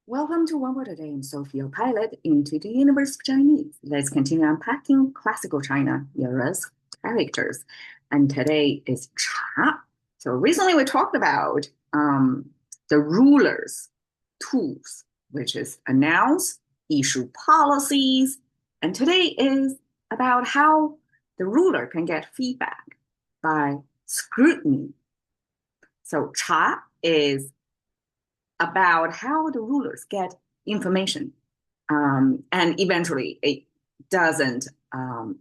Welcome to One Word a Day. I'm Sophia, pilot into the universe of Chinese. Let's continue unpacking classical China era's characters. And today is Cha. So recently we talked about the rulers' tools, which is announce, issue policies. And today is about how the ruler can get feedback by scrutiny. So Cha is about how the rulers get information. And eventually it doesn't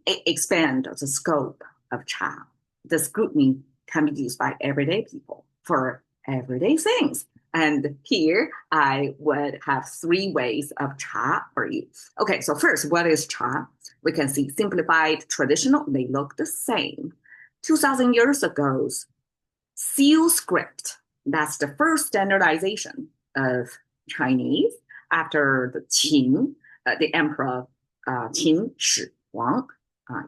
expand the scope of Cha. The scrutiny can be used by everyday people for everyday things. And here I would have three ways of Cha for you. Okay, so first, what is Cha? We can see simplified, traditional, they look the same. 2000 years ago, seal script, that's the first standardization of Chinese after the Qin, the emperor Qin Shi Huang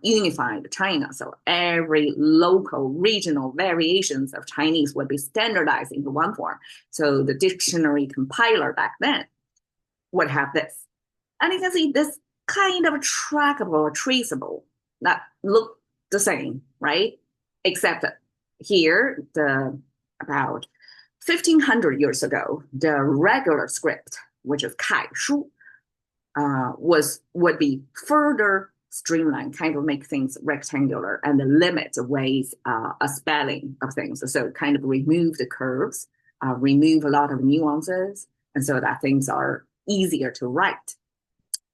unified China. So every local, regional variations of Chinese would be standardized into one form. So the dictionary compiler back then would have this. And you can see this kind of trackable, traceable, that look the same, right? Except that here, about 1500 years ago, the regular script, which is 楷书, would be further streamlined, kind of make things rectangular and limit the ways a spelling of things. So kind of remove the curves, remove a lot of nuances, and so that things are easier to write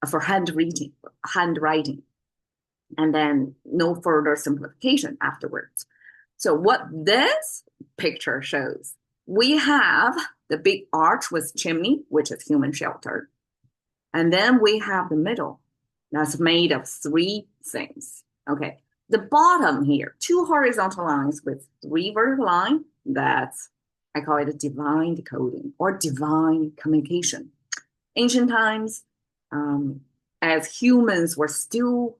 for handwriting, and then no further simplification afterwards. So what this picture shows, we have the big arch with chimney, which is human shelter. And then we have the middle that's made of three things. Okay, the bottom here, two horizontal lines with three vertical lines, that's, I call it a divine decoding or divine communication. Ancient times, as humans were still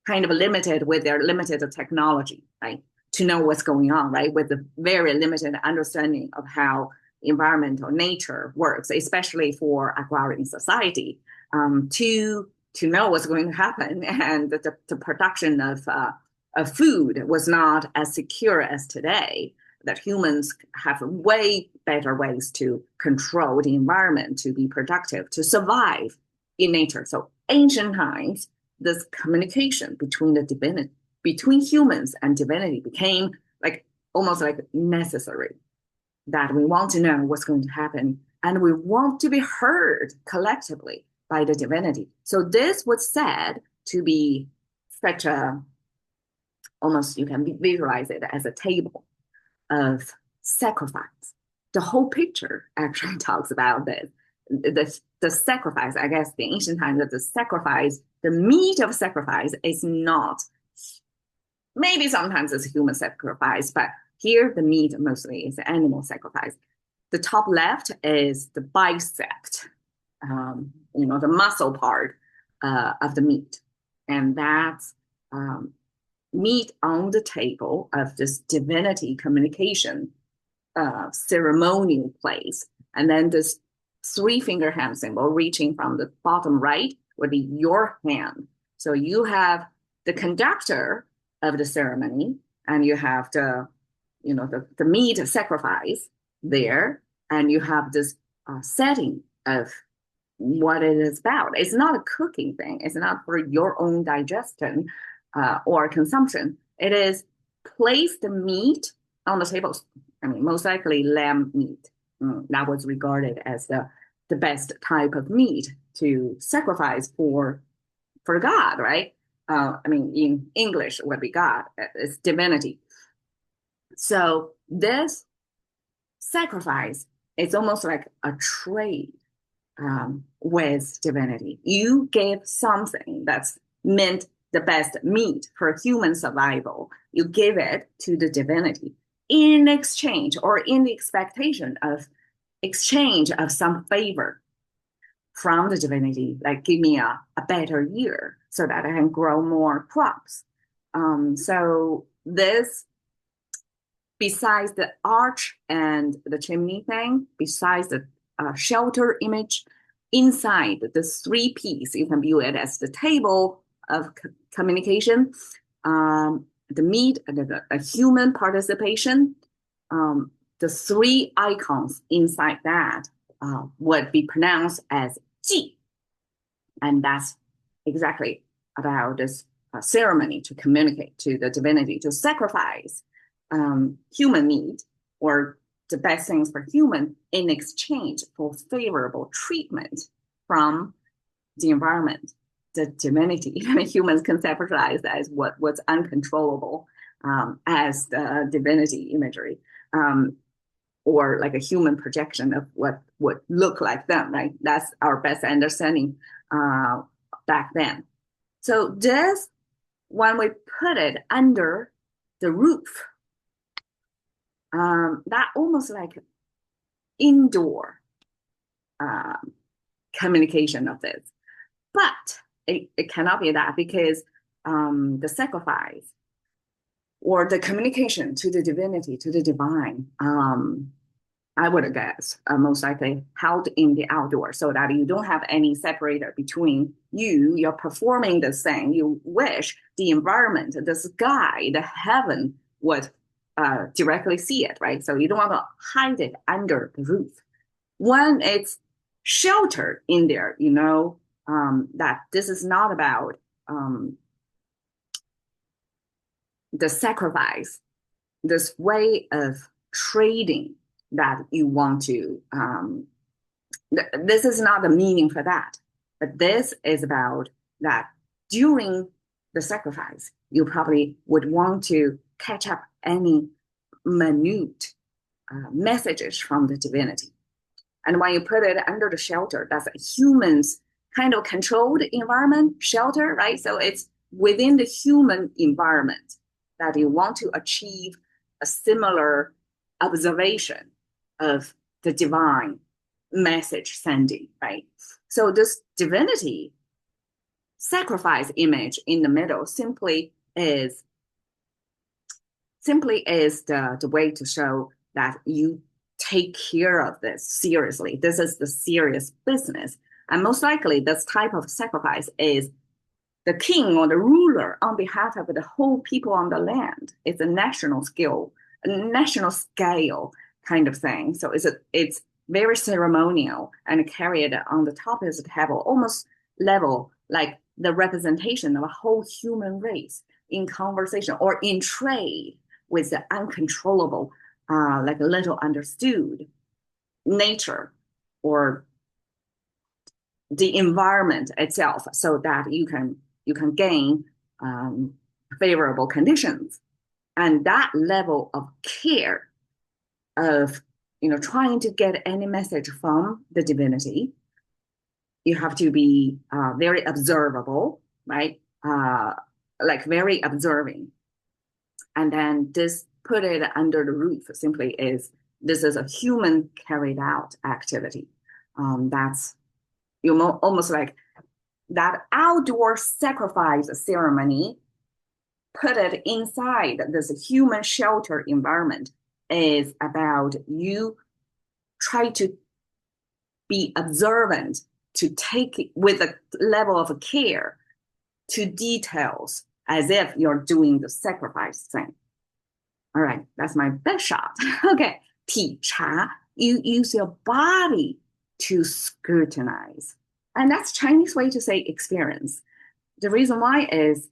kind of limited with their limited technology, right? To know what's going on, right? With the very limited understanding of how environmental nature works, especially for agrarian society, to know what's going to happen. And the production of food was not as secure as today, that humans have way better ways to control the environment, to be productive, to survive in nature. So ancient times, this communication between the divinity, between humans and divinity became like almost like necessary, that we want to know what's going to happen and we want to be heard collectively by the divinity. So this was said to be such a, almost you can visualize it as a table of sacrifice. The whole picture actually talks about this. The sacrifice, I guess the ancient times of the sacrifice, the meat of sacrifice is not, maybe sometimes it's human sacrifice, but here the meat mostly is animal sacrifice. The top left is the bicep, the muscle part of the meat. And that's meat on the table of this divinity communication ceremonial place. And then this three-finger hand symbol reaching from the bottom right would be your hand. So you have the conductor of the ceremony, and you have the meat sacrifice there, and you have this setting of what it is about. It's not a cooking thing. It's not for your own digestion or consumption. It is place the meat on the table. I mean, most likely lamb meat. That was regarded as the best type of meat to sacrifice for God, right? In English, would be God. It's divinity. So this sacrifice is almost like a trade with divinity. You give something that's meant the best meat for human survival. You give it to the divinity in exchange or in the expectation of exchange of some favor from the divinity, like give me a better year so that I can grow more crops. So this, besides the arch and the chimney thing, besides shelter image. Inside the three P's, you can view it as the table of communication, the meet, a human participation. The three icons inside that would be pronounced as ji. And that's exactly about this ceremony to communicate to the divinity, to sacrifice human need or the best things for human in exchange for favorable treatment from the environment, the divinity. Humans conceptualize as what's uncontrollable as the divinity imagery, or like a human projection of what would look like them, right? That's our best understanding back then. So this, when we put it under the roof, that almost like indoor communication of this. But it cannot be that, because the sacrifice or the communication to the divinity, to the divine, I would guess most likely held in the outdoor, so that you don't have any separator between you. You're performing this thing. You wish the environment, the sky, the heaven would directly see it, right? So you don't want to hide it under the roof. When it's sheltered in there, you know that this is not about the sacrifice, this way of trading that you want to, this is not the meaning for that, but this is about that during the sacrifice, you probably would want to catch up any minute messages from the divinity. And when you put it under the shelter, that's a human's kind of controlled environment, shelter, right? So it's within the human environment that you want to achieve a similar observation of the divine message sending, right? So this divinity sacrifice image in the middle simply is the way to show that you take care of this seriously. This is the serious business. And most likely this type of sacrifice is the king or the ruler on behalf of the whole people on the land. It's a national scale kind of thing. So it's very ceremonial and carried on the top of the table, almost level, like the representation of a whole human race in conversation or in trade with the uncontrollable, like a little understood nature or the environment itself, so that you can gain favorable conditions. And that level of care of trying to get any message from the divinity, you have to be very observable, right? Like very observing. And then this put it under the roof simply is, this is a human carried out activity. That's almost like that outdoor sacrifice ceremony, put it inside this human shelter environment, is about you try to be observant, to take with a level of care to details as if you're doing the sacrifice thing. All right, that's my best shot. Okay, 体察, you use your body to scrutinize. And that's Chinese way to say experience. The reason why is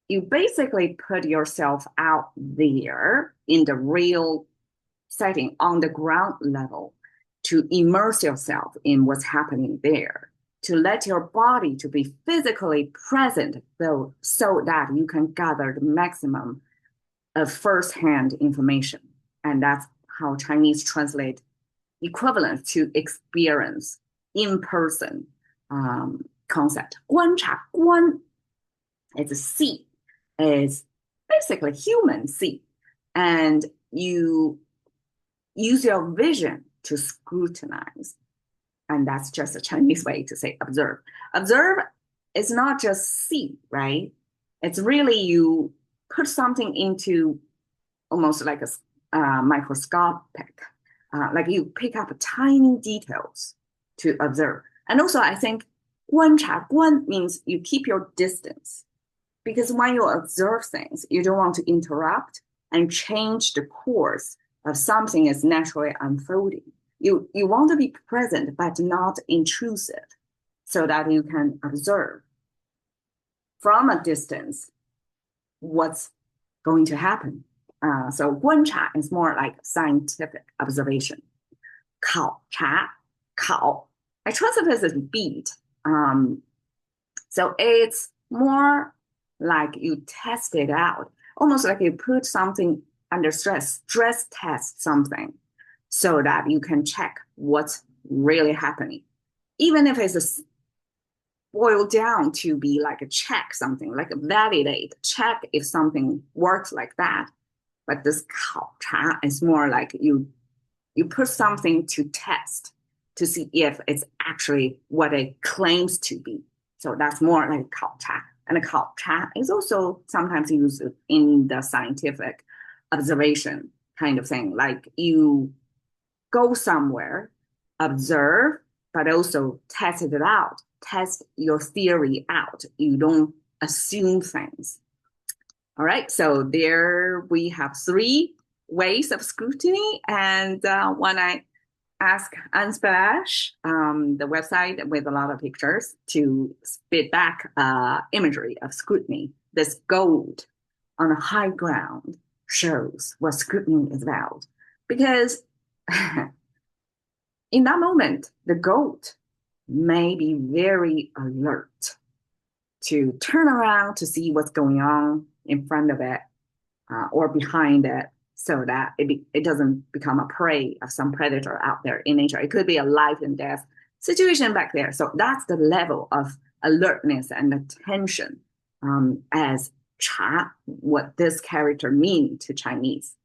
you basically put yourself out there in the real setting on the ground level to immerse yourself in what's happening there, to let your body to be physically present though, so that you can gather the maximum of firsthand information. And that's how Chinese translate equivalent to experience, in-person concept. 观察, 观 is a see, is basically human see. And you use your vision to scrutinize. And that's just a Chinese way to say observe. Observe is not just see, right? It's really you put something into almost like a microscopic like you pick up tiny details to observe. And also, I think 观means you keep your distance because when you observe things, you don't want to interrupt and change the course of something is naturally unfolding. You want to be present but not intrusive so that you can observe from a distance what's going to happen. So 观察 is more like scientific observation. 考察, 考, I translate this as beat. So it's more like you test it out, almost like you put something under stress test something so that you can check what's really happening. Even if it's boiled down to be like a check something, like a validate, check if something works like that. But this 考察 is more like you put something to test to see if it's actually what it claims to be. So that's more like 考察. And a 考察 is also sometimes used in the scientific observation kind of thing. Like you go somewhere, observe, but also test it out, test your theory out. You don't assume things. All right, so there we have 3 ways of scrutiny. And when I ask Unsplash, the website with a lot of pictures, to spit back imagery of scrutiny, this gold on a high ground shows what scrutiny is about. Because in that moment, the goat may be very alert to turn around to see what's going on in front of it or behind it so that it doesn't become a prey of some predator out there in nature. It could be a life and death situation back there. So that's the level of alertness and attention as cha, what this character means to Chinese.